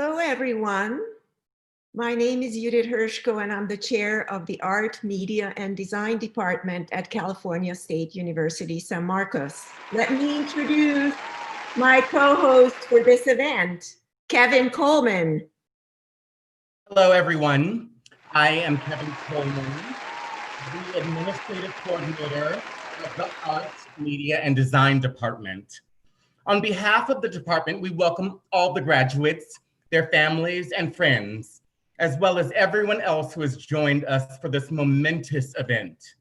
Hello, everyone. My name is Judith Hershko, and I'm the chair of the Art, Media, and Design Department at California State University, San Marcos. Let me introduce my co-host for this event, Kevin Coleman. Hello, everyone. I am Kevin Coleman, the Administrative Coordinator of the Art, Media, and Design Department. On behalf of the department, we welcome all the graduates, their families and friends, as well as everyone else who has joined us for this momentous event.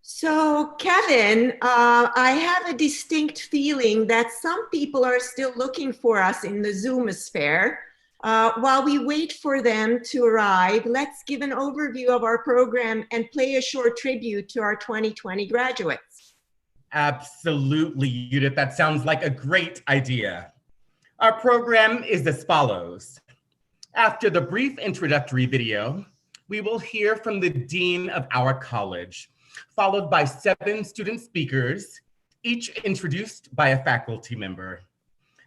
So, Kevin, I have a distinct feeling that some people are still looking for us in the Zoomosphere. While we wait for them to arrive, let's give an overview of our program and play a short tribute to our 2020 graduates. Absolutely, Judith. That sounds like a great idea. Our program is as follows. After the brief introductory video, we will hear from the dean of our college, followed by 7 student speakers, each introduced by a faculty member.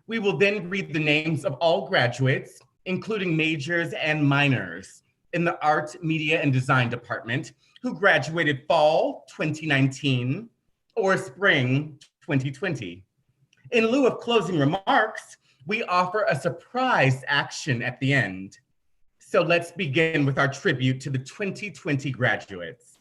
We will then read the names of all graduates, including majors and minors, in the Art, Media, and Design Department who graduated fall 2019 or spring 2020. In lieu of closing remarks, we offer a surprise action at the end. So let's begin with our tribute to the 2020 graduates.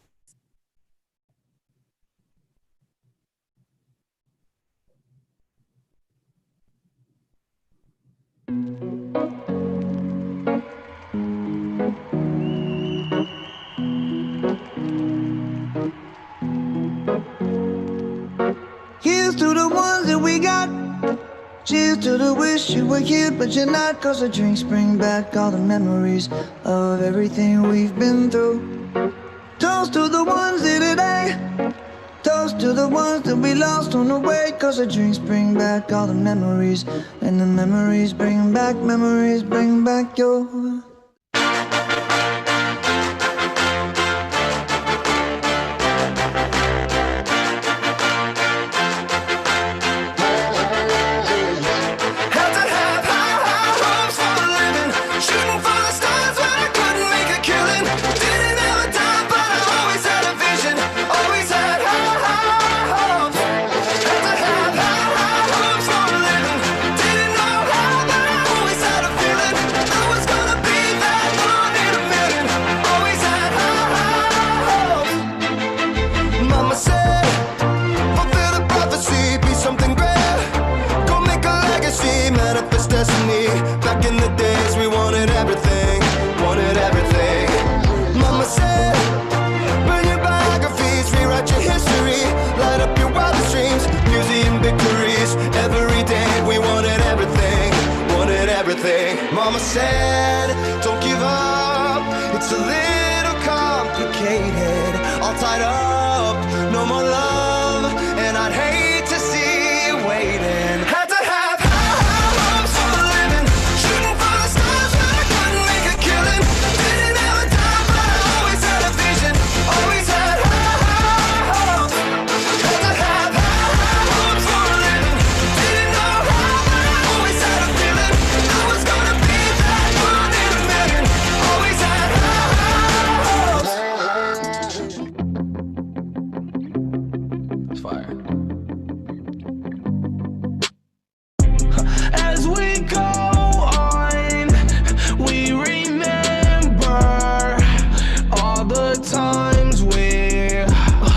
Here's to the ones that we got. Cheers to the wish you were here, but you're not. Cause the drinks bring back all the memories of everything we've been through. Toast to the ones here today. Toast to the ones that we lost on the way. Cause the drinks bring back all the memories, and the memories bring back your. Mama said, don't give up, it's a little complicated, all tied up, no more love, and I'd hate to see you waiting. Had to have high hopes for a living, shooting for the stars when I couldn't make a killing. Didn't have a dime, but I always had a vision, always had high hopes. Had to have high hopes for a living, didn't know how, but I always had a feeling I was gonna be that one in a million. Always had high hopes. It's fire. As we go on, we remember all the times we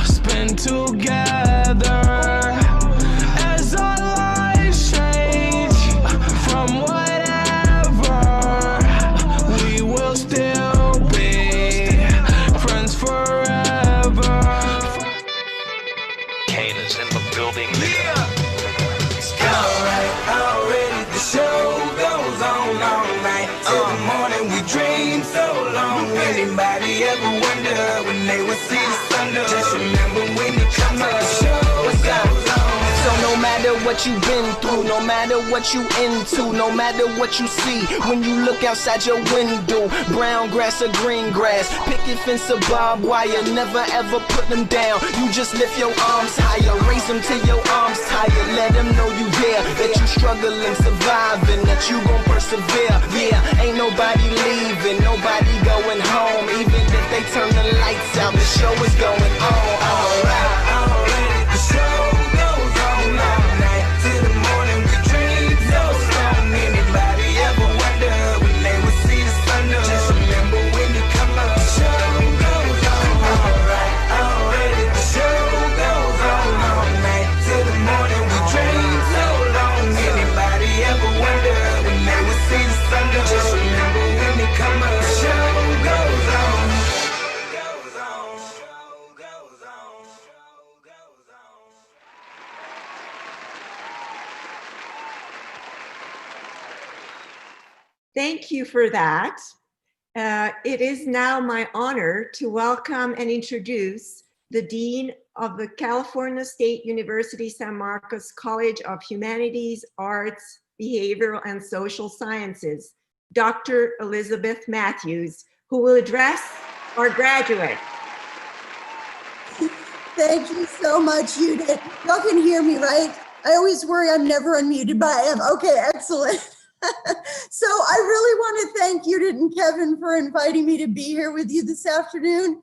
spent together. As our lives change from whatever, we will still be friends forever. Kane is in the building. Already the show goes on all night till the morning. We dream so long. Anybody ever wonder when they would see the sun? Just remember when you come up, the show goes on. So no matter what what you've been through, no matter what you into, no matter what you see. When you look outside your window, brown grass or green grass, picket fence or barbed wire, never ever put them down. You just lift your arms higher, raise them till your arms tired. Let them know you there, that you struggling, surviving, that you gon' persevere. Yeah, ain't nobody leaving, nobody going home. Even if they turn the lights out, the show is going on. Alright, the show goes on all night till the morning. We dream so strong. Anybody ever wonder when they would see the sun up? Just remember when you come up, the show goes on. Alright, the show goes on all night till the morning. We dream so long. Anybody ever wonder when they would see the sun up? Just remember when you come up, the show goes on. Thank you for that. It is now my honor to welcome and introduce the Dean of the California State University San Marcos College of Humanities, Arts, Behavioral and Social Sciences, Dr. Elizabeth Matthews, who will address our graduates. Thank you so much, Judith. Y'all can hear me, right? I always worry I'm never unmuted, but I am. Okay, excellent. So I really want to thank Judith and Kevin for inviting me to be here with you this afternoon.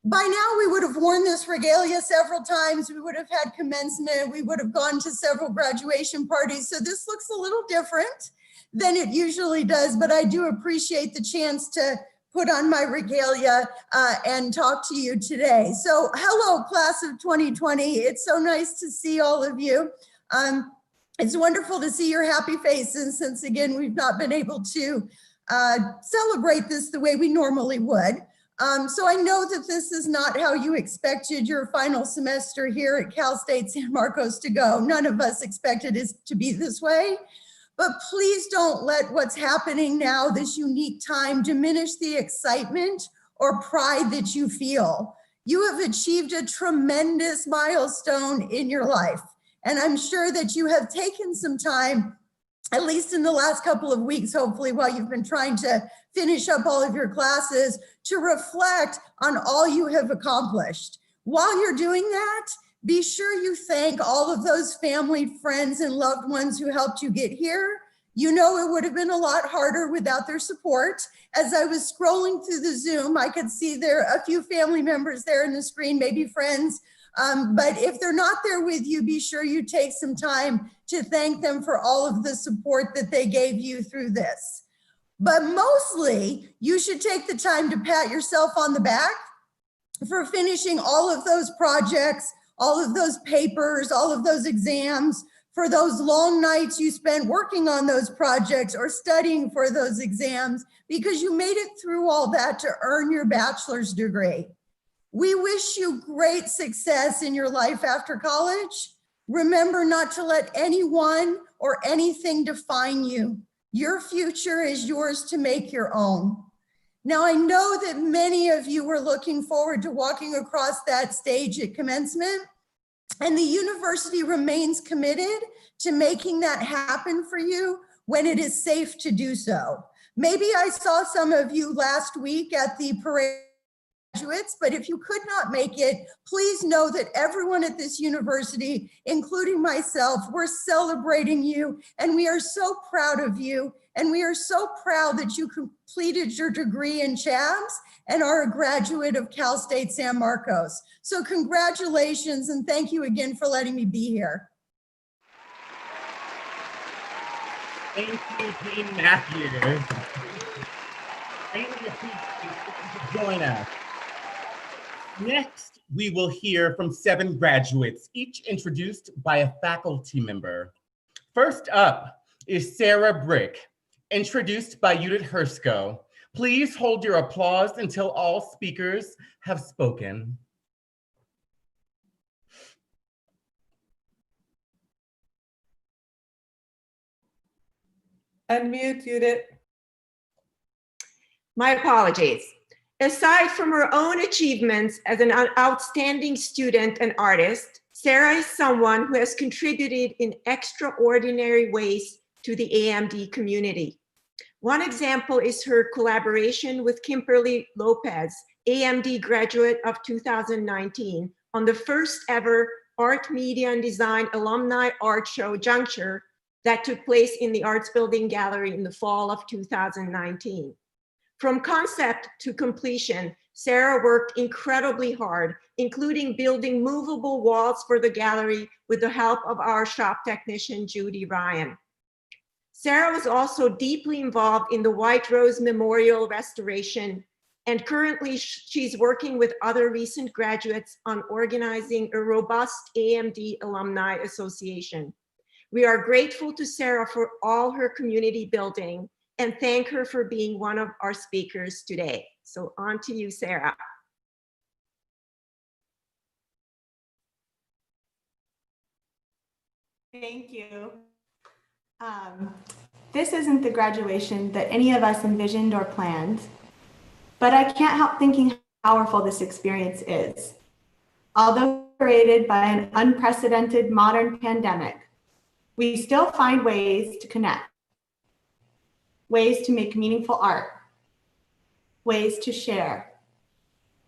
By now, we would have worn this regalia several times. We would have had commencement. We would have gone to several graduation parties. So this looks a little different than it usually does, but I do appreciate the chance to put on my regalia and talk to you today. So hello, class of 2020. It's so nice to see all of you. It's wonderful to see your happy faces since, again, we've not been able to celebrate this the way we normally would. So I know that this is not how you expected your final semester here at Cal State San Marcos to go. None of us expected it to be this way. But please don't let what's happening now, this unique time, diminish the excitement or pride that you feel. You have achieved a tremendous milestone in your life. And I'm sure that you have taken some time, at least in the last couple of weeks, hopefully, while you've been trying to finish up all of your classes, to reflect on all you have accomplished. While you're doing that, be sure you thank all of those family, friends, and loved ones who helped you get here. You know it would have been a lot harder without their support. As I was scrolling through the Zoom, I could see there are a few family members there in the screen, maybe friends. But if they're not there with you, be sure you take some time to thank them for all of the support that they gave you through this. But mostly, you should take the time to pat yourself on the back for finishing all of those projects, all of those papers, all of those exams, for those long nights you spent working on those projects or studying for those exams, because you made it through all that to earn your bachelor's degree. We wish you great success in your life after college. Remember not to let anyone or anything define you. Your future is yours to make your own. Now, I know that many of you were looking forward to walking across that stage at commencement, and the university remains committed to making that happen for you when it is safe to do so. Maybe I saw some of you last week at the parade graduates, but if you could not make it, please know that everyone at this university, including myself, we're celebrating you, and we are so proud of you, and we are so proud that you completed your degree in CHAMS and are a graduate of Cal State San Marcos. So congratulations, and thank you again for letting me be here. Thank you, Dean Matthews. Really appreciate you to join us. Next, we will hear from 7 graduates, each introduced by a faculty member. First up is Sarah Brick, introduced by Judith Hersko. Please hold your applause until all speakers have spoken. Unmute, Judith. My apologies. Aside from her own achievements as an outstanding student and artist, Sarah is someone who has contributed in extraordinary ways to the AMD community. One example is her collaboration with Kimberly Lopez, AMD graduate of 2019, on the first ever Art, Media, and Design Alumni Art Show Juncture that took place in the Arts Building Gallery in the fall of 2019. From concept to completion, Sarah worked incredibly hard, including building movable walls for the gallery with the help of our shop technician, Judy Ryan. Sarah was also deeply involved in the White Rose Memorial restoration, and currently she's working with other recent graduates on organizing a robust AMD Alumni Association. We are grateful to Sarah for all her community building and thank her for being one of our speakers today. So on to you, Sarah. Thank you. This isn't the graduation that any of us envisioned or planned, but I can't help thinking how powerful this experience is. Although created by an unprecedented modern pandemic, we still find ways to connect, ways to make meaningful art, ways to share,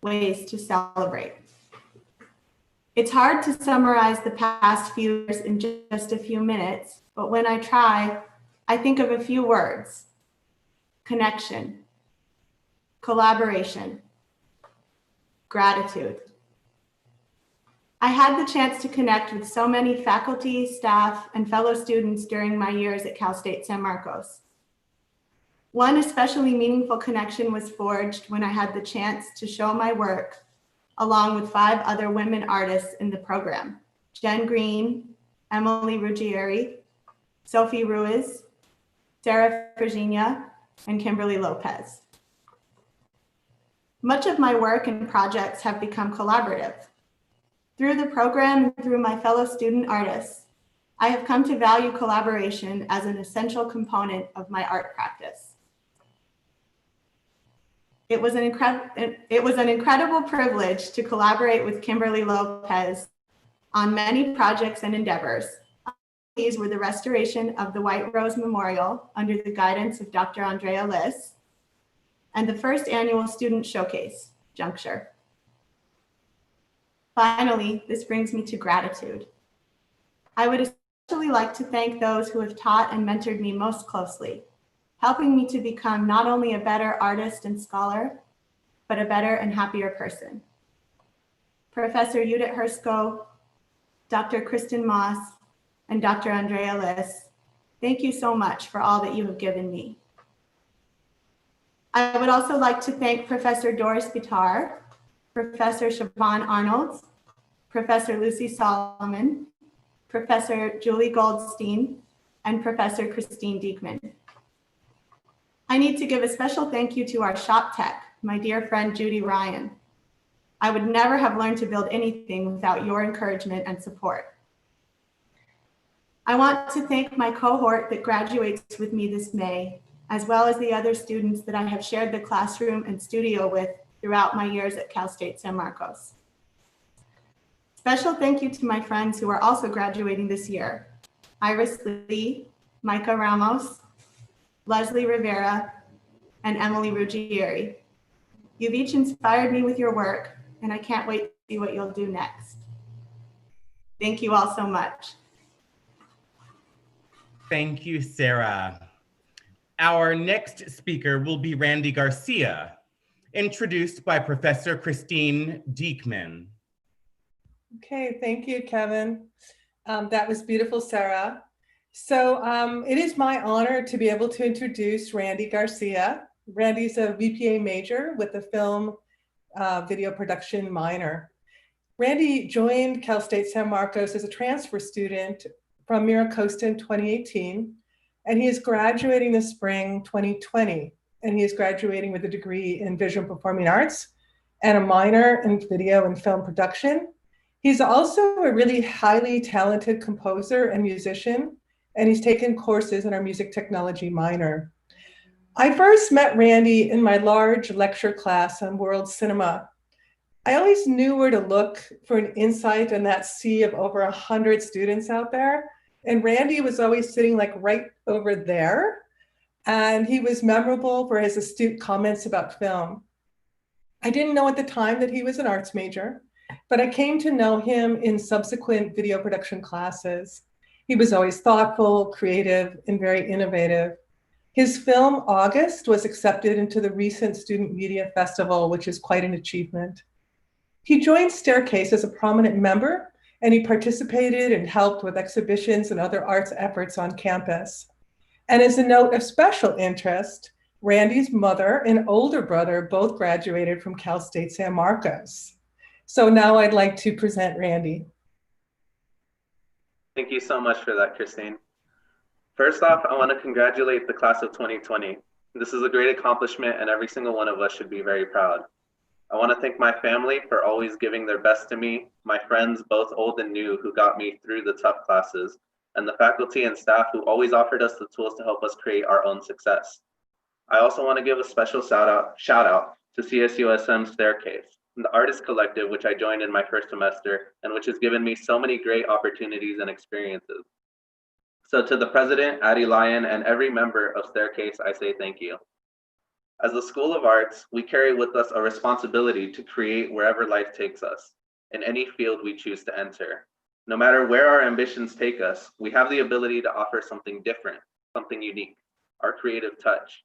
ways to celebrate. It's hard to summarize the past few years in just a few minutes, but when I try, I think of a few words: connection, collaboration, gratitude. I had the chance to connect with so many faculty, staff, and fellow students during my years at Cal State San Marcos. One especially meaningful connection was forged when I had the chance to show my work along with 5 other women artists in the program: Jen Green, Emily Ruggieri, Sophie Ruiz, Sarah Virginia, and Kimberly Lopez. Much of my work and projects have become collaborative. Through the program and through my fellow student artists, I have come to value collaboration as an essential component of my art practice. It was an incredible privilege to collaborate with Kimberly Lopez on many projects and endeavors. These were the restoration of the White Rose Memorial under the guidance of Dr. Andrea Liss, and the first annual student showcase, Juncture. Finally, this brings me to gratitude. I would especially like to thank those who have taught and mentored me most closely, helping me to become not only a better artist and scholar, but a better and happier person. Professor Judith Hersko, Dr. Kristen Moss, and Dr. Andrea Liss, thank you so much for all that you have given me. I would also like to thank Professor Doris Bitar, Professor Siobhan Arnold, Professor Lucy Solomon, Professor Julie Goldstein, and Professor Christine Diekman. I need to give a special thank you to our shop tech, my dear friend Judy Ryan. I would never have learned to build anything without your encouragement and support. I want to thank my cohort that graduates with me this May, as well as the other students that I have shared the classroom and studio with throughout my years at Cal State San Marcos. Special thank you to my friends who are also graduating this year: Iris Lee, Micah Ramos, Leslie Rivera, and Emily Ruggieri. You've each inspired me with your work, and I can't wait to see what you'll do next. Thank you all so much. Thank you, Sarah. Our next speaker will be Randy Garcia, introduced by Professor Christine Diekman. Okay, thank you, Kevin. That was beautiful, Sarah. So it is my honor to be able to introduce Randy Garcia. Randy's a VPA major with a film video production minor. Randy joined Cal State San Marcos as a transfer student from Miracosta in 2018, and he is graduating this spring 2020. And he is graduating with a degree in visual performing arts and a minor in video and film production. He's also a really highly talented composer and musician, and he's taken courses in our music technology minor. I first met Randy in my large lecture class on world cinema. I always knew where to look for an insight in that sea of over 100 students out there. And Randy was always sitting like right over there. And he was memorable for his astute comments about film. I didn't know at the time that he was an arts major, but I came to know him in subsequent video production classes. He was always thoughtful, creative, and very innovative. His film, August, was accepted into the recent Student Media Festival, which is quite an achievement. He joined Staircase as a prominent member, and he participated and helped with exhibitions and other arts efforts on campus. And as a note of special interest, Randy's mother and older brother both graduated from Cal State San Marcos. So now I'd like to present Randy. Thank you so much for that, Christine. First off, I want to congratulate the class of 2020. This is a great accomplishment and every single one of us should be very proud. I want to thank my family for always giving their best to me, my friends, both old and new, who got me through the tough classes, and the faculty and staff who always offered us the tools to help us create our own success. I also want to give a special shout out to CSUSM Staircase, the artist collective which I joined in my first semester and which has given me so many great opportunities and experiences. So to the president, Addie Lyon, and every member of Staircase, I say thank you. As the School of Arts, we carry with us a responsibility to create wherever life takes us, in any field we choose to enter. No matter where our ambitions take us, we have the ability to offer something different, something unique, our creative touch.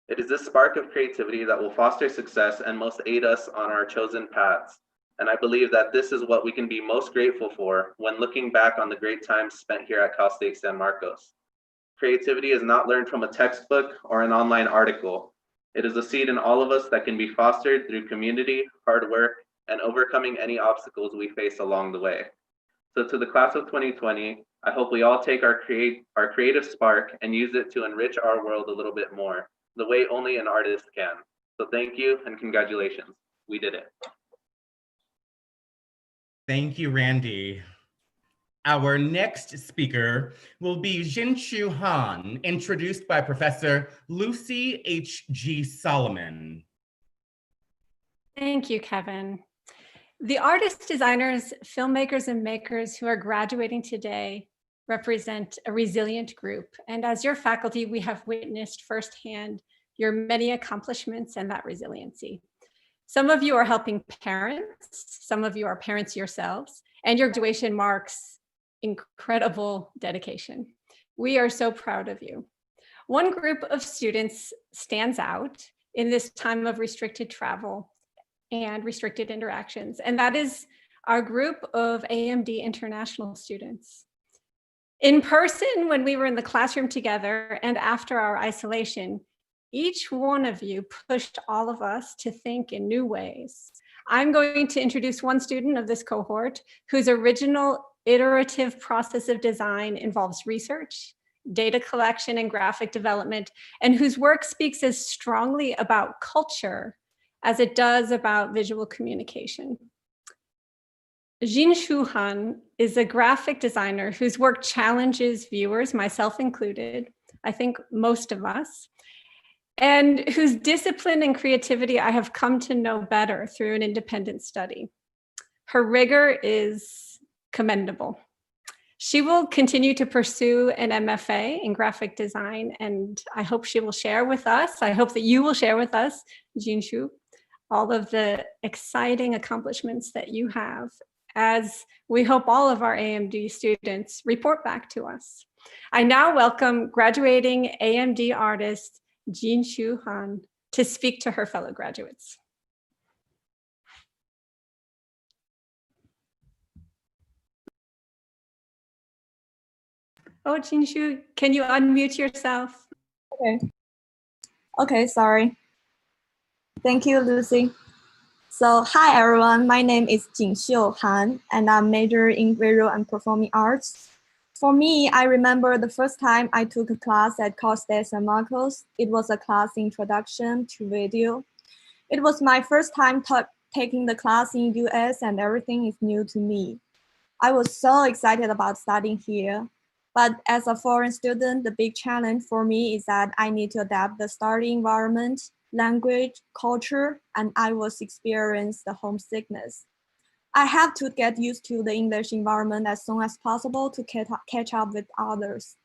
It is this spark of creativity that will foster success and most aid us on our chosen paths. And I believe that this is what we can be most grateful for when looking back on the great times spent here at Cal State San Marcos. Creativity is not learned from a textbook or an online article. It is a seed in all of us that can be fostered through community, hard work, and overcoming any obstacles we face along the way. So to the class of 2020, I hope we all take our creative spark and use it to enrich our world a little bit more, the way only an artist can. So thank you and congratulations. We did it. Thank you, Randy. Our next speaker will be Jinshu Han, introduced by Professor Lucy H.G. Solomon. Thank you, Kevin. The artists, designers, filmmakers, and makers who are graduating today represent a resilient group. And as your faculty, we have witnessed firsthand your many accomplishments and that resiliency. Some of you are helping parents, some of you are parents yourselves, and your graduation marks incredible dedication. We are so proud of you. One group of students stands out in this time of restricted travel and restricted interactions, and that is our group of AMD international students. In person, when we were in the classroom together and after our isolation, each one of you pushed all of us to think in new ways. I'm going to introduce one student of this cohort whose original iterative process of design involves research, data collection, and graphic development, and whose work speaks as strongly about culture as it does about visual communication. Jinshu Han is a graphic designer whose work challenges viewers, myself included, I think most of us, and whose discipline and creativity I have come to know better through an independent study. Her rigor is commendable. She will continue to pursue an MFA in graphic design, and I hope she will share with us, I hope that you will share with us, Jinshu, all of the exciting accomplishments that you have, as we hope all of our AMD students report back to us. I now welcome graduating AMD artist Jinshu Han to speak to her fellow graduates. Oh, Jinshu, can you unmute yourself? Okay, sorry. Thank you, Lucy. So, hi everyone, my name is Jinshu Han, and I'm majoring in visual and performing arts. For me, I remember the first time I took a class at Cal State San Marcos. It was a class introduction to video. It was my first time taking the class in US, and everything is new to me. I was so excited about studying here. But as a foreign student, the big challenge for me is that I need to adapt the study environment. language, culture, and I was experience the homesickness. I have to get used to the English environment as soon as possible to catch up with others.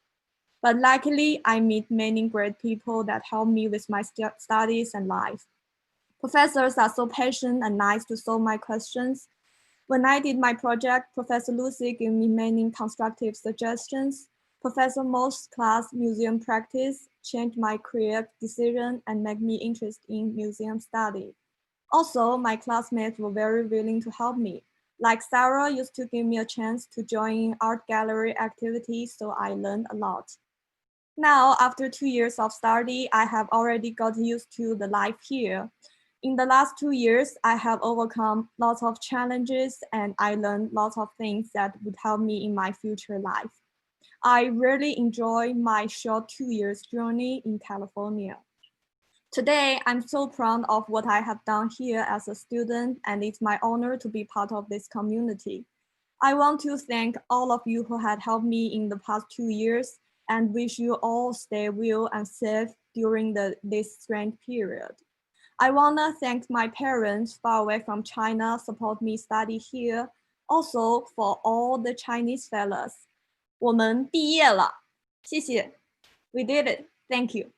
But luckily, I meet many great people that help me with my studies and life. Professors are so patient and nice to solve my questions. When I did my project, Professor Lucy gave me many constructive suggestions. Professor Moss' class, Museum Practice, changed my career decision and made me interested in museum study. Also, my classmates were very willing to help me. Like Sarah used to give me a chance to join art gallery activities, so I learned a lot. Now, after 2 years of study, I have already got used to the life here. In the last 2 years, I have overcome lots of challenges and I learned lots of things that would help me in my future life. I really enjoy my short 2 years journey in California. Today, I'm so proud of what I have done here as a student, and it's my honor to be part of this community. I want to thank all of you who had helped me in the past 2 years and wish you all stay well and safe during this strange period. I want to thank my parents far away from China support me study here. Also for all the Chinese fellas. 我们毕业了，谢谢. We did it. Thank you.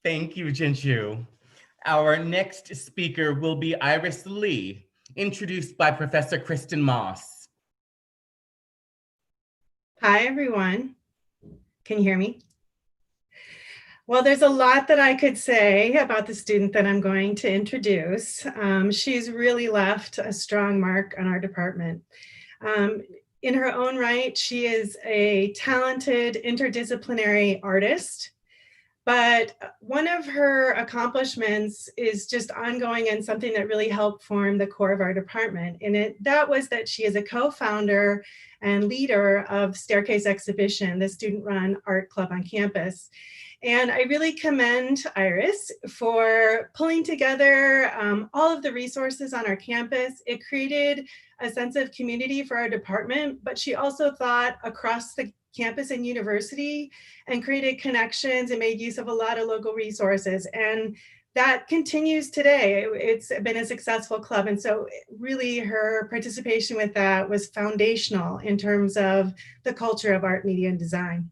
Thank you, Jinshu. Our next speaker will be Iris Lee, introduced by Professor Kristen Moss. Hi, everyone. Can you hear me? Well, there's a lot that I could say about the student that I'm going to introduce. She's really left a strong mark on our department. In her own right, she is a talented interdisciplinary artist, but one of her accomplishments is just ongoing and something that really helped form the core of our department. And that was that she is a co-founder and leader of Staircase Exhibition, the student-run art club on campus. And I really commend Iris for pulling together all of the resources on our campus. It created a sense of community for our department, but she also thought across the campus and university and created connections and made use of a lot of local resources. And that continues today. It's been a successful club. And so really her participation with that was foundational in terms of the culture of art, media, and design.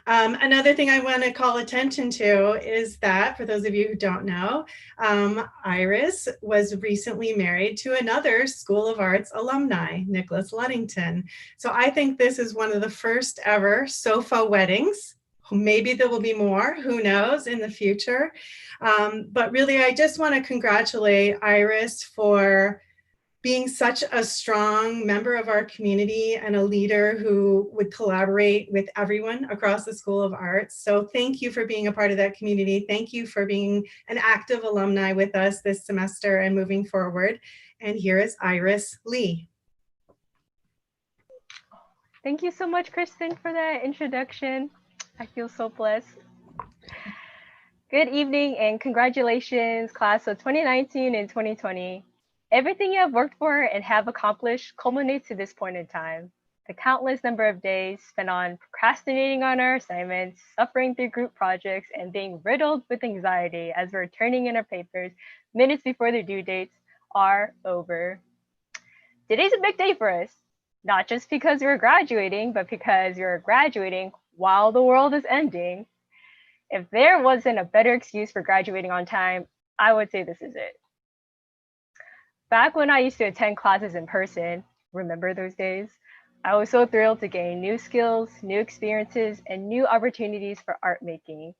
Another thing I want to call attention to is that, for those of you who don't know, Iris was recently married to another School of Arts alumni, Nicholas Luddington. So I think this is one of the first ever SOFA weddings. Maybe there will be more, who knows, in the future. But really, I just want to congratulate Iris for being such a strong member of our community and a leader who would collaborate with everyone across the School of Arts. So thank you for being a part of that community. Thank you for being an active alumni with us this semester and moving forward. And here is Iris Lee. Thank you so much, Kristen, for that introduction. I feel so blessed. Good evening and congratulations, class of 2019 and 2020. Everything you have worked for and have accomplished culminates to this point in time. The countless number of days spent on procrastinating on our assignments, suffering through group projects, and being riddled with anxiety as we're turning in our papers minutes before their due dates are over. Today's a big day for us, not just because we're graduating, but because we're graduating while the world is ending. If there wasn't a better excuse for graduating on time, I would say this is it. Back when I used to attend classes in person, remember those days? I was so thrilled to gain new skills, new experiences, and new opportunities for art making.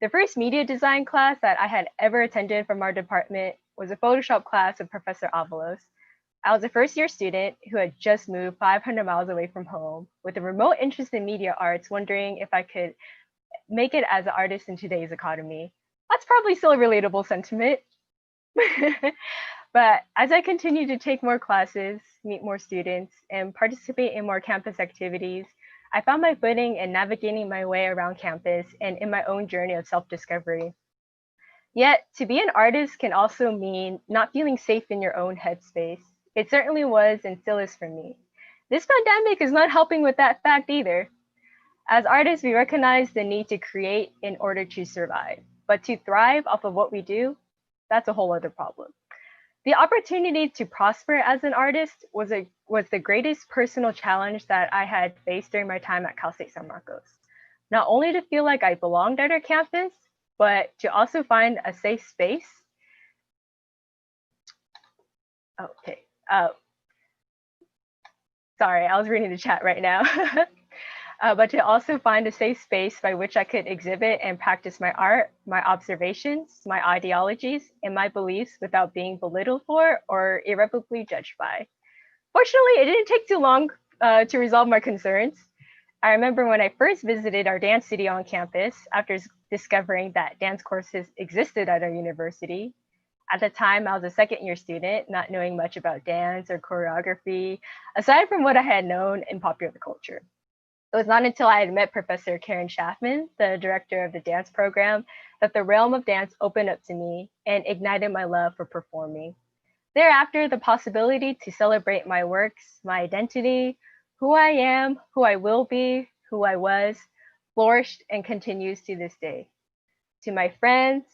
The first media design class that I had ever attended from our department was a Photoshop class with Professor Avalos. I was a first-year student who had just moved 500 miles away from home with a remote interest in media arts, wondering if I could make it as an artist in today's economy. That's probably still a relatable sentiment. But as I continued to take more classes, meet more students, and participate in more campus activities, I found my footing in navigating my way around campus and in my own journey of self-discovery. Yet, to be an artist can also mean not feeling safe in your own headspace. It certainly was and still is for me. This pandemic is not helping with that fact either. As artists, we recognize the need to create in order to survive, but to thrive off of what we do, that's a whole other problem. The opportunity to prosper as an artist was the greatest personal challenge that I had faced during my time at Cal State San Marcos. Not only to feel like I belonged at our campus, but to also find a safe space. Okay. Sorry, I was reading the chat right now. But to also find a safe space by which I could exhibit and practice my art, my observations, my ideologies, and my beliefs without being belittled for or irrevocably judged by. Fortunately, it didn't take too long to resolve my concerns. I remember when I first visited our dance studio on campus after discovering that dance courses existed at our university. At the time, I was a second-year student, not knowing much about dance or choreography, aside from what I had known in popular culture. It was not until I had met Professor Karen Schaffman, the director of the dance program, that the realm of dance opened up to me and ignited my love for performing. Thereafter, the possibility to celebrate my works, my identity, who I am, who I will be, who I was, flourished and continues to this day. To my friends,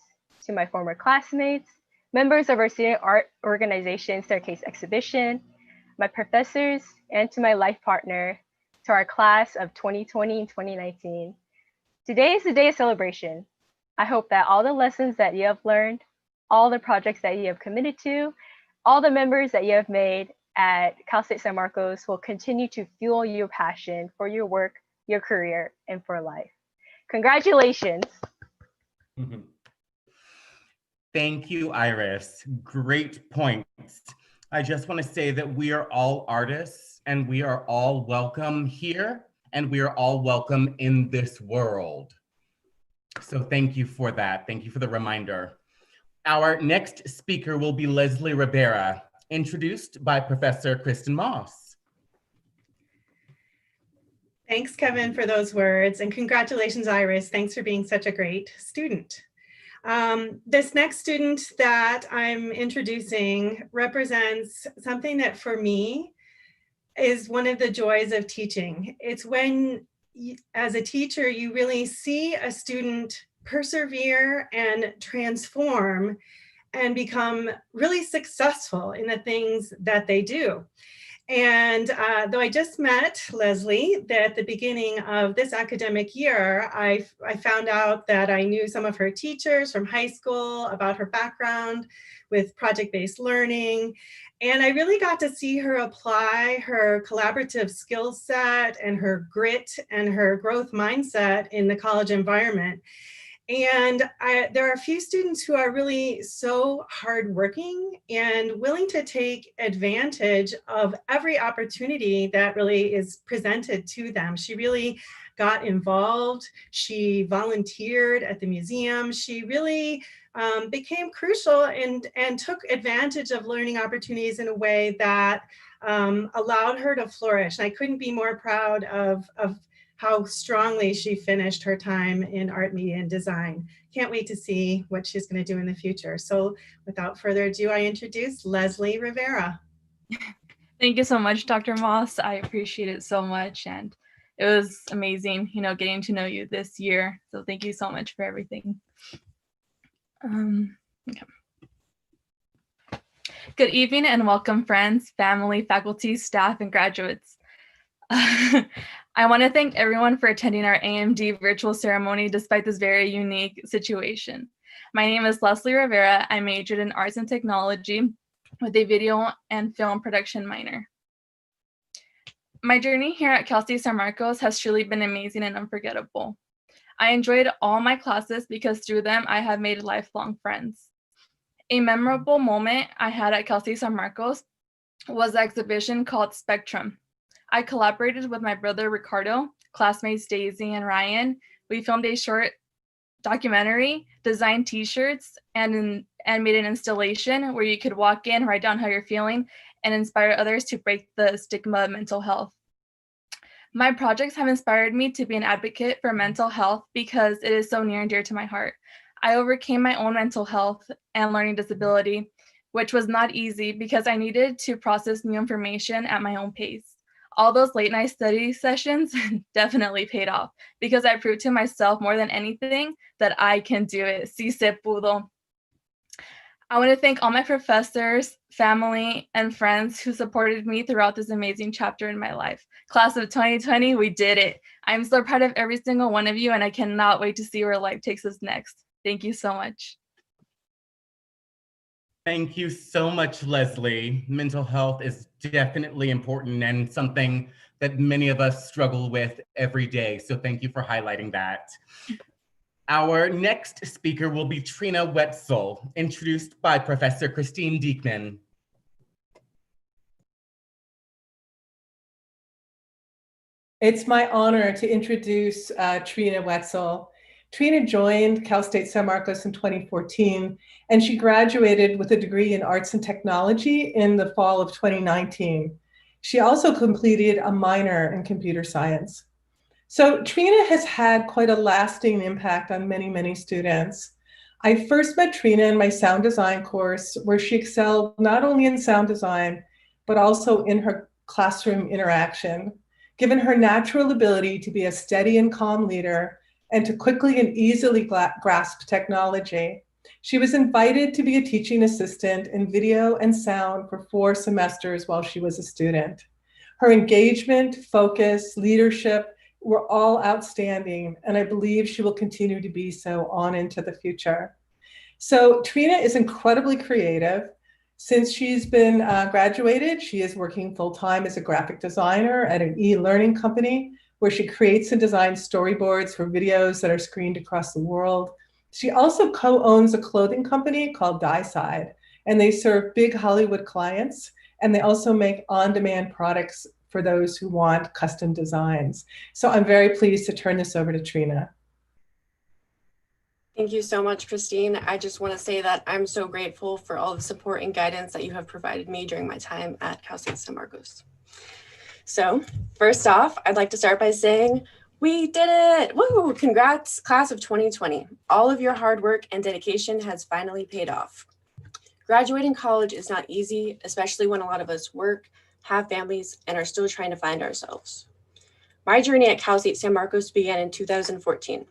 to my former classmates, members of our student art organization Staircase Exhibition, my professors, and to my life partner, to our class of 2020 and 2019. Today is the day of celebration. I hope that all the lessons that you have learned, all the projects that you have committed to, all the members that you have made at Cal State San Marcos will continue to fuel your passion for your work, your career, and for life. Congratulations. Thank you, Iris. Great points. I just want to say that we are all artists and we are all welcome here and we are all welcome in this world. So thank you for that. Thank you for the reminder. Our next speaker will be Leslie Rivera, introduced by Professor Kristen Moss. Thanks, Kevin, for those words, and congratulations, Iris. Thanks for being such a great student. This next student that I'm introducing represents something that for me is one of the joys of teaching. It's when, as a teacher, you really see a student persevere and transform and become really successful in the things that they do. And though I just met Leslie at the beginning of this academic year, I found out that I knew some of her teachers from high school, about her background with project-based learning. And I really got to see her apply her collaborative skill set and her grit and her growth mindset in the college environment. And there are a few students who are really so hardworking and willing to take advantage of every opportunity that really is presented to them. She really got involved. She volunteered at the museum. She really became crucial and took advantage of learning opportunities in a way that allowed her to flourish. And I couldn't be more proud of how strongly she finished her time in art, media, and design. Can't wait to see what she's going to do in the future. So without further ado, I introduce Leslie Rivera. Thank you so much, Dr. Moss. I appreciate it so much. And it was amazing, getting to know you this year. So thank you so much for everything. Okay. Good evening and welcome, friends, family, faculty, staff, and graduates. I want to thank everyone for attending our AMD virtual ceremony despite this very unique situation. My name is Leslie Rivera. I majored in arts and technology with a video and film production minor. My journey here at Cal State San Marcos has truly been amazing and unforgettable. I enjoyed all my classes because through them I have made lifelong friends. A memorable moment I had at Cal State San Marcos was the exhibition called Spectrum. I collaborated with my brother Ricardo, classmates Daisy and Ryan. We filmed a short documentary, designed t-shirts, and made an installation where you could walk in, write down how you're feeling, and inspire others to break the stigma of mental health. My projects have inspired me to be an advocate for mental health because it is so near and dear to my heart. I overcame my own mental health and learning disability, which was not easy because I needed to process new information at my own pace. All those late night study sessions definitely paid off because I proved to myself more than anything that I can do it. Sí se pudo. I want to thank all my professors, family, and friends who supported me throughout this amazing chapter in my life. Class of 2020, we did it. I'm so proud of every single one of you, and I cannot wait to see where life takes us next. Thank you so much. Thank you so much, Leslie. Mental health is definitely important and something that many of us struggle with every day. So thank you for highlighting that. Our next speaker will be Tristan Wetzel, introduced by Professor Christine Diekman. It's my honor to introduce Tristan Wetzel. Tristan joined Cal State San Marcos in 2014, and she graduated with a degree in arts and technology in the fall of 2019. She also completed a minor in computer science. So Tristan has had quite a lasting impact on many, many students. I first met Tristan in my sound design course, where she excelled not only in sound design, but also in her classroom interaction. Given her natural ability to be a steady and calm leader and to quickly and easily grasp technology, she was invited to be a teaching assistant in video and sound for 4 semesters while she was a student. Her engagement, focus, leadership were all outstanding, and I believe she will continue to be so on into the future. So Tristan is incredibly creative. Since she's been graduated, she is working full-time as a graphic designer at an e-learning company where she creates and designs storyboards for videos that are screened across the world. She also co-owns a clothing company called Dyside, and they serve big Hollywood clients, and they also make on-demand products for those who want custom designs. So I'm very pleased to turn this over to Tristan. Thank you so much, Christine. I just want to say that I'm so grateful for all the support and guidance that you have provided me during my time at Cal State San Marcos. So first off, I'd like to start by saying, we did it! Woo! Congrats, class of 2020. All of your hard work and dedication has finally paid off. Graduating college is not easy, especially when a lot of us work, have families, and are still trying to find ourselves. My journey at Cal State San Marcos began in 2014.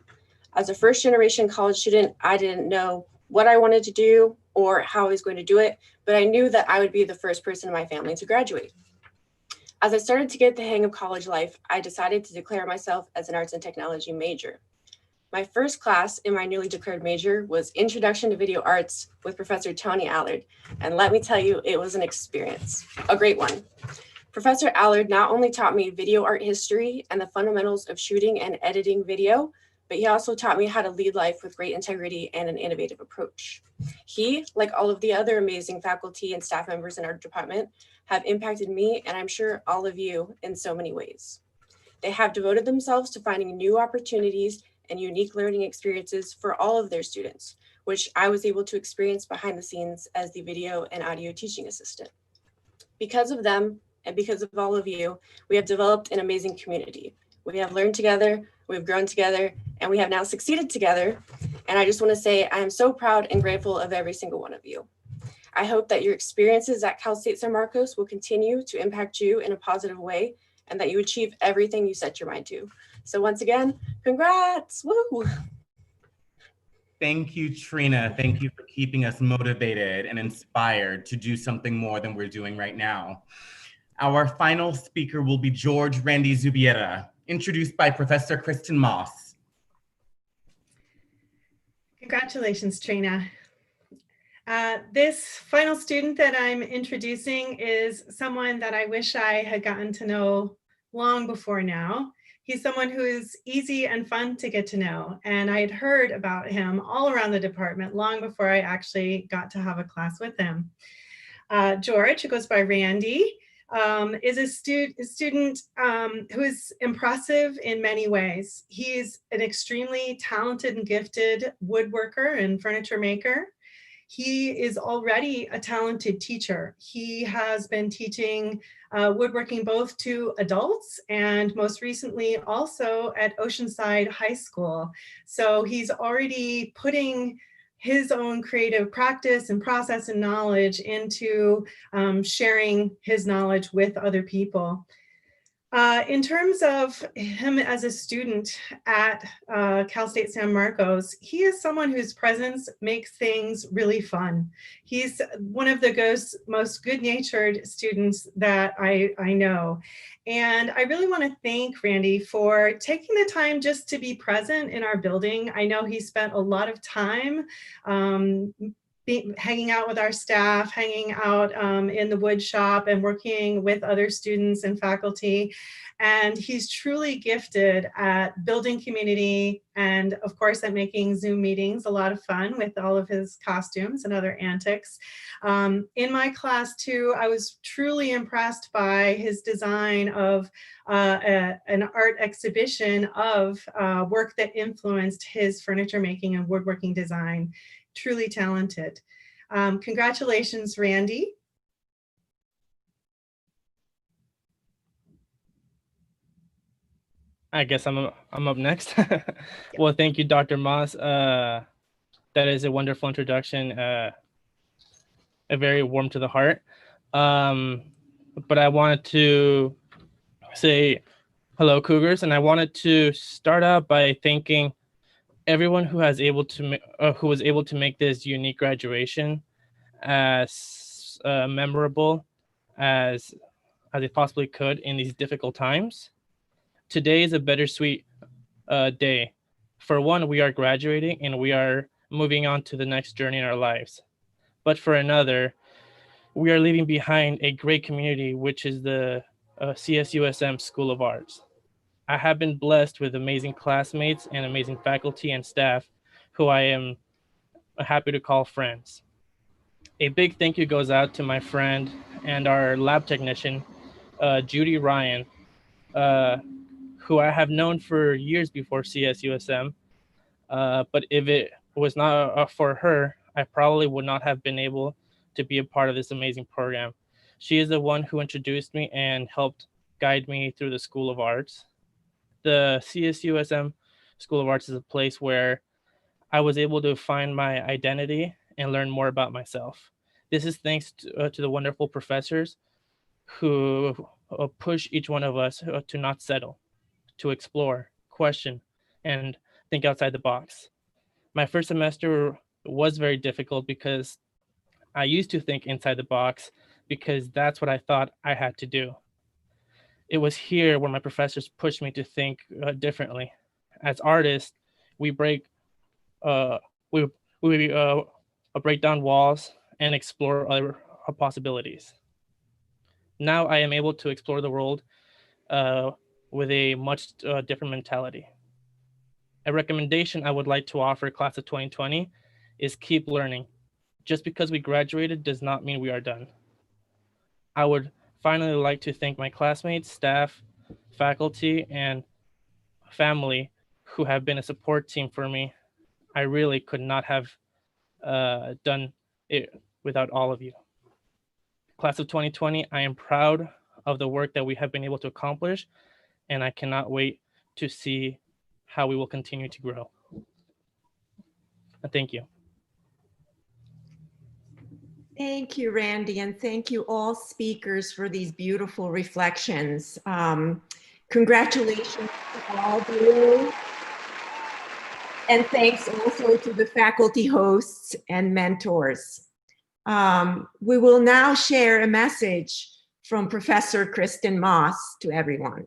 As a first-generation college student, I didn't know what I wanted to do or how I was going to do it, but I knew that I would be the first person in my family to graduate. As I started to get the hang of college life, I decided to declare myself as an arts and technology major. My first class in my newly declared major was Introduction to Video Arts with Professor Tony Allard, and let me tell you, it was an experience, a great one. Professor Allard not only taught me video art history and the fundamentals of shooting and editing video, but he also taught me how to lead life with great integrity and an innovative approach. He, like all of the other amazing faculty and staff members in our department, have impacted me, and I'm sure all of you, in so many ways. They have devoted themselves to finding new opportunities and unique learning experiences for all of their students, which I was able to experience behind the scenes as the video and audio teaching assistant. Because of them, and because of all of you, we have developed an amazing community. We have learned together, we've grown together, and we have now succeeded together. And I just want to say I am so proud and grateful of every single one of you. I hope that your experiences at Cal State San Marcos will continue to impact you in a positive way and that you achieve everything you set your mind to. So once again, congrats, woo! Thank you, Tristan. Thank you for keeping us motivated and inspired to do something more than we're doing right now. Our final speaker will be George Randy Zubierra, introduced by Professor Kristen Moss. Congratulations, Tristan. This final student that I'm introducing is someone that I wish I had gotten to know long before now. He's someone who is easy and fun to get to know, and I had heard about him all around the department long before I actually got to have a class with him. George, who goes by Randy, is a student who is impressive in many ways. He's an extremely talented and gifted woodworker and furniture maker. He is already a talented teacher. He has been teaching woodworking both to adults and most recently also at Oceanside High School. So he's already putting his own creative practice and process and knowledge into sharing his knowledge with other people. In terms of him as a student at Cal State San Marcos, he is someone whose presence makes things really fun. He's one of the most good-natured students that I know. And I really want to thank Randy for taking the time just to be present in our building. I know he spent a lot of time hanging out with our staff, hanging out in the wood shop and working with other students and faculty. And he's truly gifted at building community and of course at making Zoom meetings a lot of fun with all of his costumes and other antics. In my class too, I was truly impressed by his design of an art exhibition of work that influenced his furniture making and woodworking design. Truly talented. Congratulations, Randy. I guess I'm up next. Well, thank you, Dr. Moss. That is a wonderful introduction, a very warm to the heart. But I wanted to say hello, Cougars, and I wanted to start out by thanking everyone who was able to make this unique graduation as memorable as it possibly could in these difficult times. Today is a bittersweet day. For one, we are graduating and we are moving on to the next journey in our lives. But for another, we are leaving behind a great community, which is the CSUSM School of Arts. I have been blessed with amazing classmates and amazing faculty and staff who I am happy to call friends. A big thank you goes out to my friend and our lab technician, Judy Ryan, who I have known for years before CSUSM. But if it was not for her, I probably would not have been able to be a part of this amazing program. She is the one who introduced me and helped guide me through the School of Arts. The CSUSM School of Arts is a place where I was able to find my identity and learn more about myself. This is thanks to the wonderful professors who push each one of us to not settle, to explore, question, and think outside the box. My first semester was very difficult because I used to think inside the box because that's what I thought I had to do. It was here where my professors pushed me to think differently. As artists, we break down walls and explore other possibilities. Now I am able to explore the world with a much different mentality. A recommendation I would like to offer class of 2020 is keep learning. Just because we graduated does not mean we are done. I would finally like to thank my classmates, staff, faculty, and family who have been a support team for me. I really could not have done it without all of you. Class of 2020, I am proud of the work that we have been able to accomplish, and I cannot wait to see how we will continue to grow. Thank you. Thank you, Randy, and thank you all speakers for these beautiful reflections. Congratulations to all of you. And thanks also to the faculty hosts and mentors. We will now share a message from Professor Kristen Moss to everyone.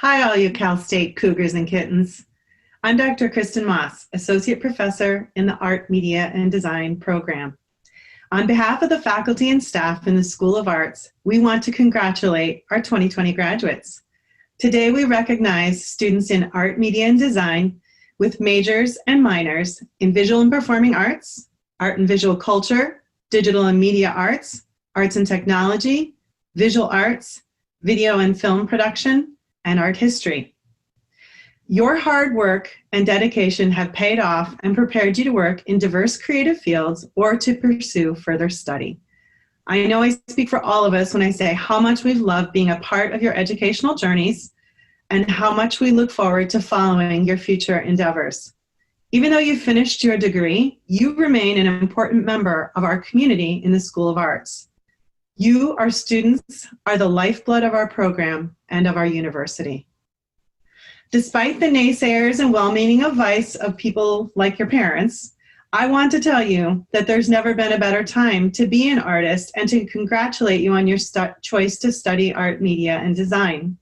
Hi, all you Cal State Cougars and Kittens. I'm Dr. Kristen Moss, Associate Professor in the Art, Media, and Design program. On behalf of the faculty and staff in the School of Arts, we want to congratulate our 2020 graduates. Today, we recognize students in Art, Media, and Design with majors and minors in Visual and Performing Arts, Art and Visual Culture, Digital and Media Arts, Arts and Technology, Visual Arts, Video and Film Production, and Art History. Your hard work and dedication have paid off and prepared you to work in diverse creative fields or to pursue further study. I know I speak for all of us when I say how much we've loved being a part of your educational journeys and how much we look forward to following your future endeavors. Even though you've finished your degree, you remain an important member of our community in the School of Arts. You, our students, are the lifeblood of our program and of our university. Despite the naysayers and well-meaning advice of people like your parents, I want to tell you that there's never been a better time to be an artist and to congratulate you on your choice to study art, media, and design.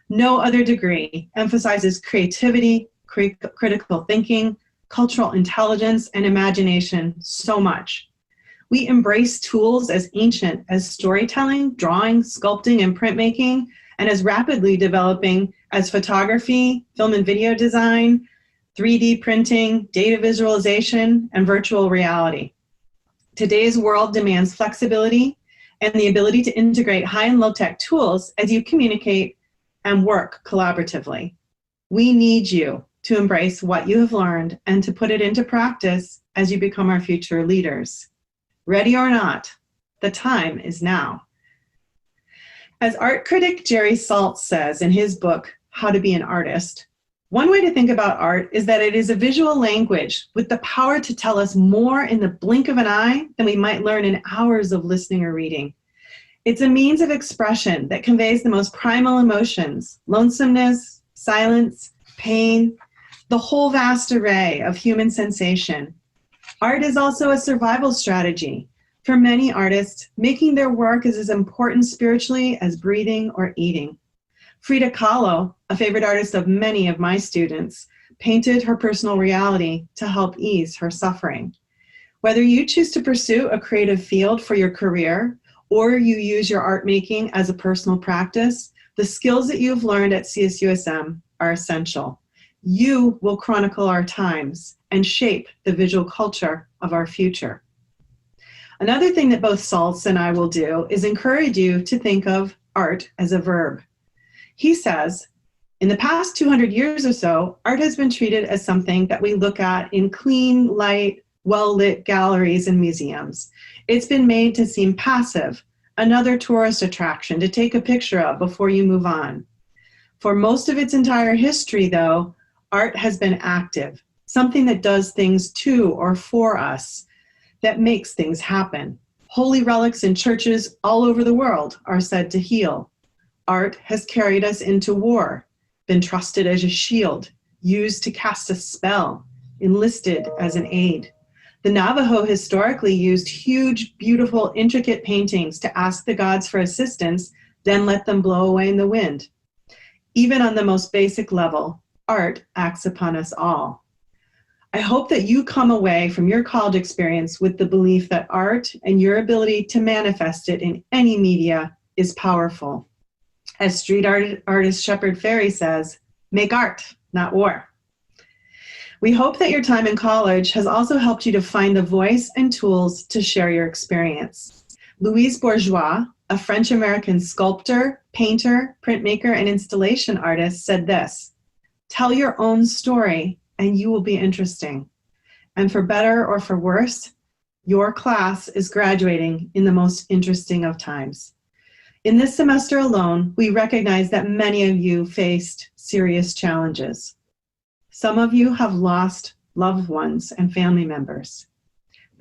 No other degree emphasizes creativity, critical thinking, cultural intelligence, and imagination so much. We embrace tools as ancient as storytelling, drawing, sculpting, and printmaking, and as rapidly developing as photography, film and video design, 3D printing, data visualization, and virtual reality. Today's world demands flexibility and the ability to integrate high and low-tech tools as you communicate and work collaboratively. We need you to embrace what you have learned and to put it into practice as you become our future leaders. Ready or not, the time is now. As art critic Jerry Saltz says in his book, How to Be an Artist, one way to think about art is that it is a visual language with the power to tell us more in the blink of an eye than we might learn in hours of listening or reading. It's a means of expression that conveys the most primal emotions, lonesomeness, silence, pain, the whole vast array of human sensation. Art is also a survival strategy. For many artists, making their work is as important spiritually as breathing or eating. Frida Kahlo, a favorite artist of many of my students, painted her personal reality to help ease her suffering. Whether you choose to pursue a creative field for your career or you use your art making as a personal practice, the skills that you've learned at CSUSM are essential. You will chronicle our times and shape the visual culture of our future. Another thing that both Saltz and I will do is encourage you to think of art as a verb. He says, in the past 200 years or so, art has been treated as something that we look at in clean, light, well-lit galleries and museums. It's been made to seem passive, another tourist attraction to take a picture of before you move on. For most of its entire history, though, art has been active, something that does things to or for us, that makes things happen. Holy relics in churches all over the world are said to heal. Art has carried us into war, been trusted as a shield, used to cast a spell, enlisted as an aid. The Navajo historically used huge, beautiful, intricate paintings to ask the gods for assistance, then let them blow away in the wind. Even on the most basic level, art acts upon us all. I hope that you come away from your college experience with the belief that art and your ability to manifest it in any media is powerful. As street artist Shepard Fairey says, make art, not war. We hope that your time in college has also helped you to find the voice and tools to share your experience. Louise Bourgeois, a French-American sculptor, painter, printmaker, and installation artist, said this: tell your own story and you will be interesting. And for better or for worse, your class is graduating in the most interesting of times. In this semester alone, we recognize that many of you faced serious challenges. Some of you have lost loved ones and family members.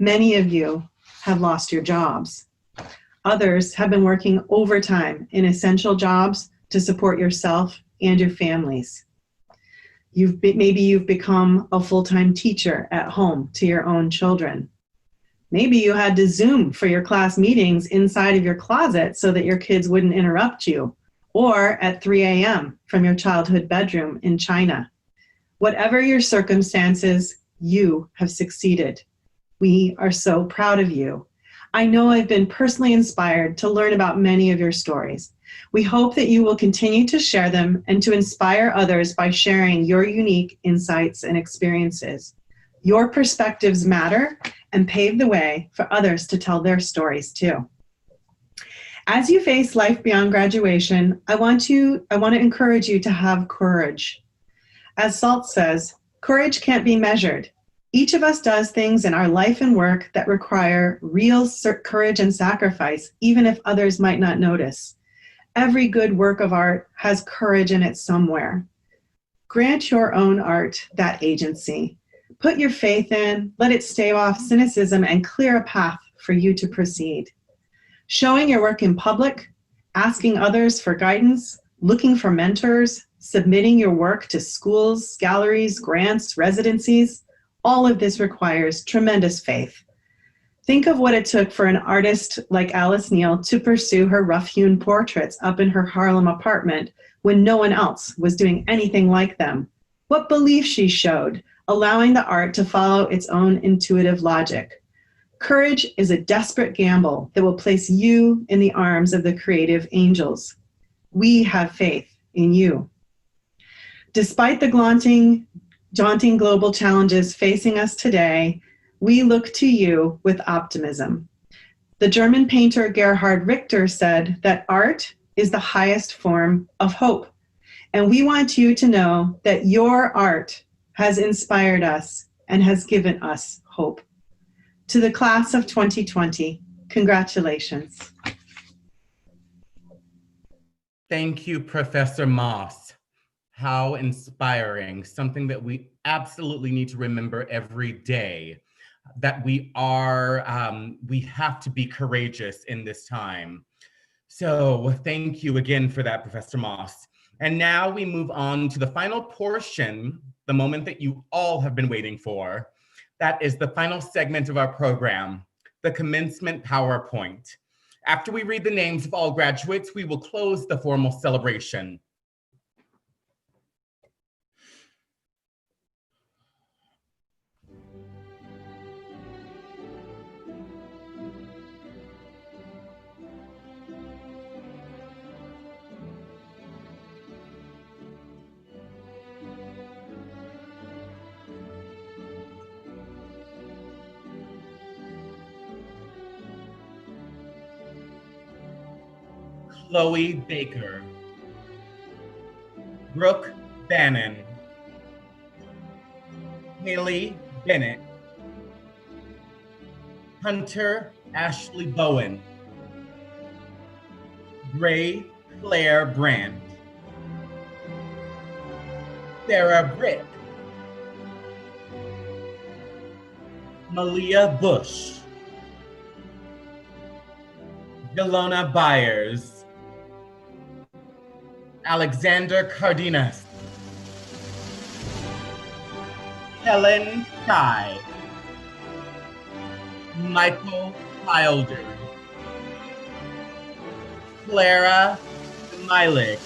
Many of you have lost your jobs. Others have been working overtime in essential jobs to support yourself and your families. Maybe you've become a full-time teacher at home to your own children. Maybe you had to Zoom for your class meetings inside of your closet so that your kids wouldn't interrupt you, or at 3 a.m. from your childhood bedroom in China. Whatever your circumstances, you have succeeded. We are so proud of you. I know I've been personally inspired to learn about many of your stories. We hope that you will continue to share them and to inspire others by sharing your unique insights and experiences. Your perspectives matter and pave the way for others to tell their stories too. As you face life beyond graduation, I want to encourage you to have courage. As Saltz says, courage can't be measured. Each of us does things in our life and work that require real courage and sacrifice, even if others might not notice. Every good work of art has courage in it somewhere. Grant your own art that agency. put your faith in, let it stave off cynicism and clear a path for you to proceed. Showing your work in public, asking others for guidance, looking for mentors, submitting your work to schools, galleries, grants, residencies, all of this requires tremendous faith. Think of what it took for an artist like Alice Neal to pursue her rough-hewn portraits up in her Harlem apartment when no one else was doing anything like them. What belief she showed, allowing the art to follow its own intuitive logic. Courage is a desperate gamble that will place you in the arms of the creative angels. We have faith in you. Despite the daunting global challenges facing us today, we look to you with optimism. The German painter Gerhard Richter said that art is the highest form of hope. And we want you to know that your art has inspired us and has given us hope. To the class of 2020, congratulations. Thank you, Professor Moss. How inspiring, something that we absolutely need to remember every day, that we have to be courageous in this time. So thank you again for that, Professor Moss. And now we move on to the final portion, the moment that you all have been waiting for. That is the final segment of our program, the commencement PowerPoint. After we read the names of all graduates, we will close the formal celebration. Chloe Baker, Brooke Bannon, Haley Bennett, Hunter Ashley Bowen, Gray Claire Brandt, Sarah Britt, Malia Bush, Delona Byers, Alexander Cardenas, Helen Tsai, Michael Wilder, Clara Milik,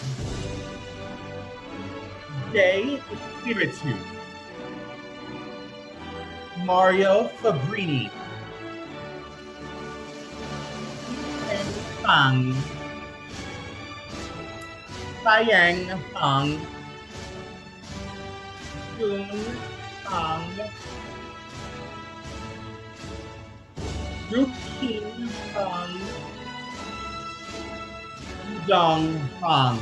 Jay Espiritu, Mario Fabrini, Ken Fang, Yang Fang, Jun Fang, Ruqing Fang, Dong Fang,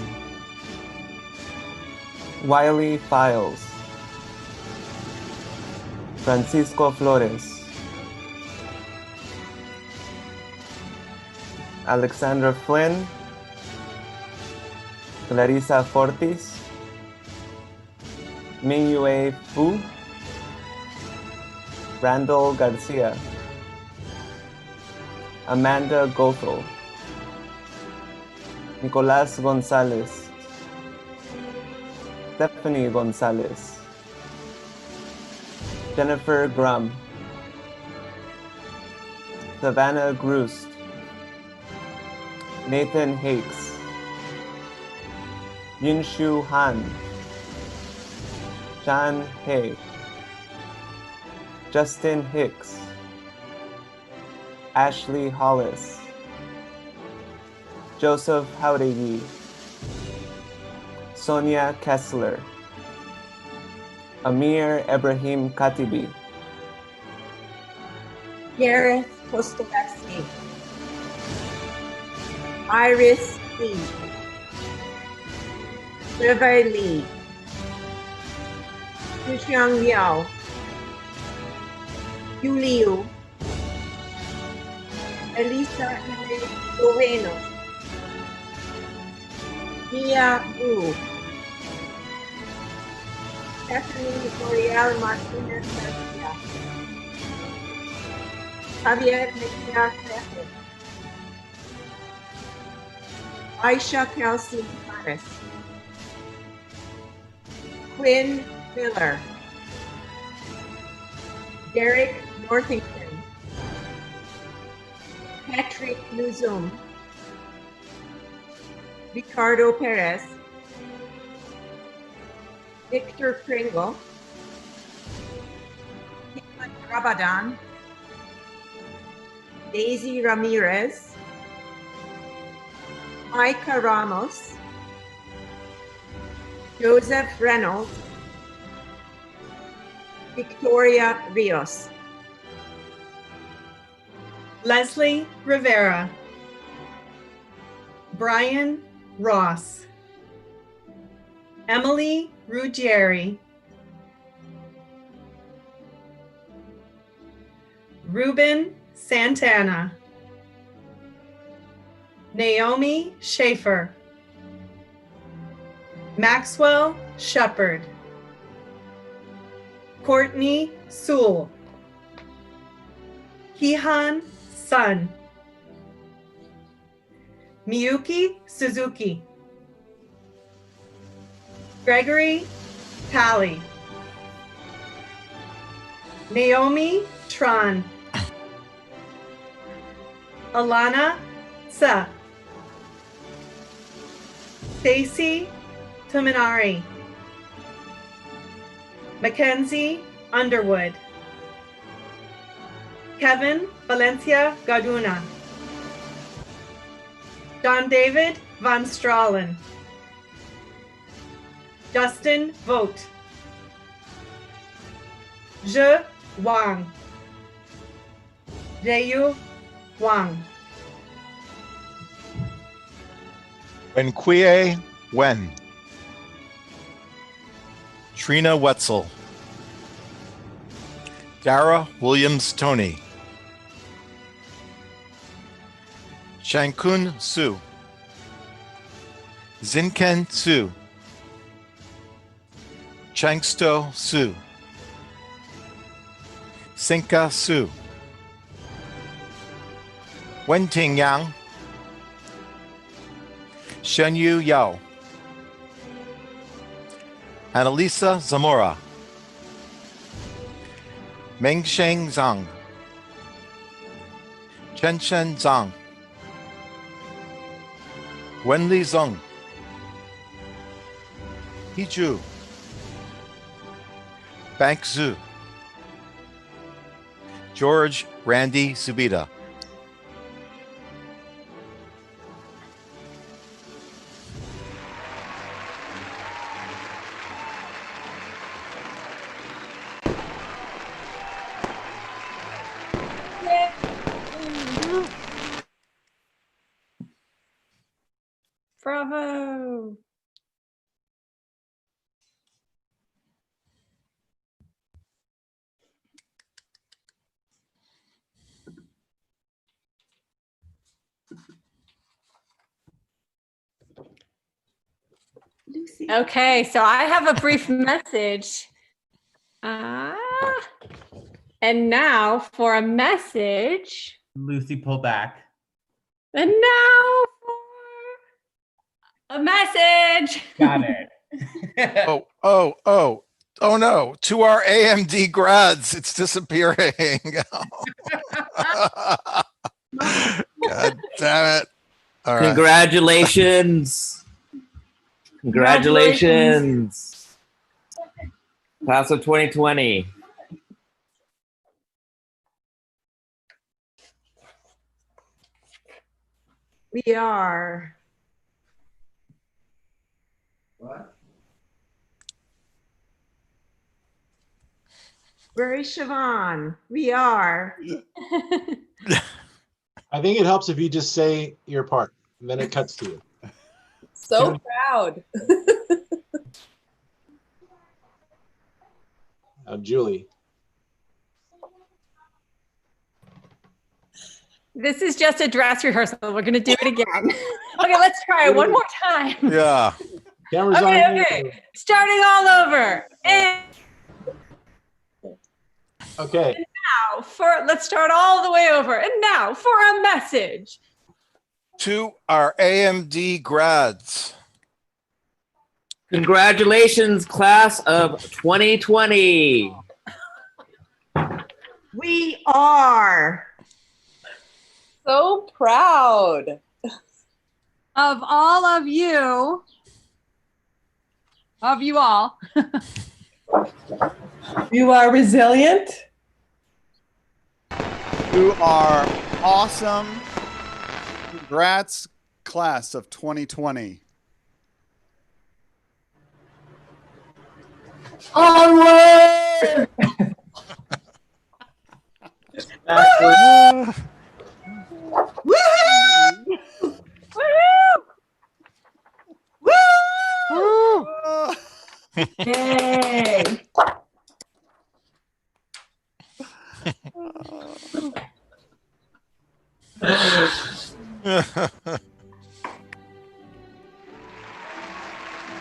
Wiley Files, Francisco Flores, Alexandra Flynn, Clarissa Fortis, Mingyue Fu, Randall Garcia, Amanda Gothel, Nicolas Gonzalez, Stephanie Gonzalez, Jennifer Grum, Savannah Grust, Nathan Hakes, Jinshu Han, Shan He, Justin Hicks, Ashley Hollis, Joseph Haudegi, Sonia Kessler, Amir Ibrahim Katibi, Gareth Kostovetsky, Iris Lee, Trevor Lee, Yuxiang Liao, Yu Liu, Elisa Loveno, Mia Wu, Stephanie L'Oreal Martinez Garcia. Javier Mejia Crespo. Aisha Kelsey Harris. Quinn Miller. Derek Northington. Patrick Luzum. Ricardo Perez. Victor Pringle. Hikmat Rabadan. Daisy Ramirez. Micah Ramos. Joseph Reynolds. Victoria Rios. Leslie Rivera. Brian Ross. Emily Ruggieri. Ruben Santana. Naomi Schaefer. Maxwell Shepard. Courtney Sewell. Kihan Sun. Miyuki Suzuki. Gregory Talley. Naomi Tron. Alana Sa. Stacy Tuminari. Mackenzie Underwood. Kevin Valencia Gaduna. John David Van Stralen. Justin Vogt. Zhe Wang. Jayu Wang. Wenquie Wen. Trina Wetzel. Dara Williams Tony. Shankun Su. Zinken Su. Changsto Su. Sinka Su. Wenting Yang. Shenyu Yao. Annalisa Zamora. Mengsheng Zhang. Chenshen Zhang. Wenli Zhong. Hiju. Bank Zhu. George Randy Subida. Bravo. Lucy. Okay, so I have a brief message. And now for a message. Lucy, pull back. And now for a message. Got it. Oh no, to our AMD grads, it's disappearing. God damn it. All right. Congratulations. Congratulations. Class of 2020. We are. What? Where is Siobhan? We are. I think it helps if you just say your part, and then it cuts to you. So proud. Julie. This is just a dress rehearsal. We're going to do it again. Okay, let's try it one more time. Yeah. Cameras Okay, on you. okay. Starting all over. And Okay. now let's start all the way over. And now for a message. To our AMD grads. Congratulations, class of 2020. We are so proud of all of you all. You are resilient. You are awesome. Congrats, class of 2020. Onward! Yay!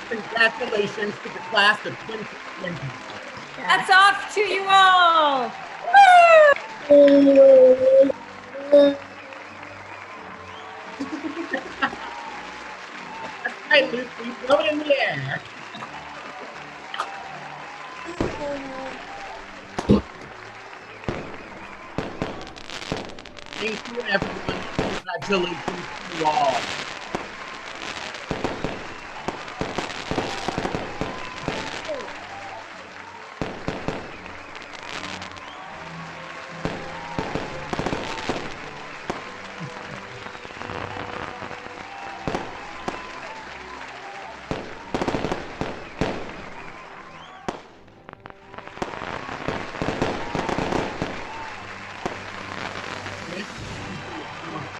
Congratulations to the class of 2020. That's off to you all. That's right, Lucy. Throw it in the air. Thank you, everyone. Congratulations to you all.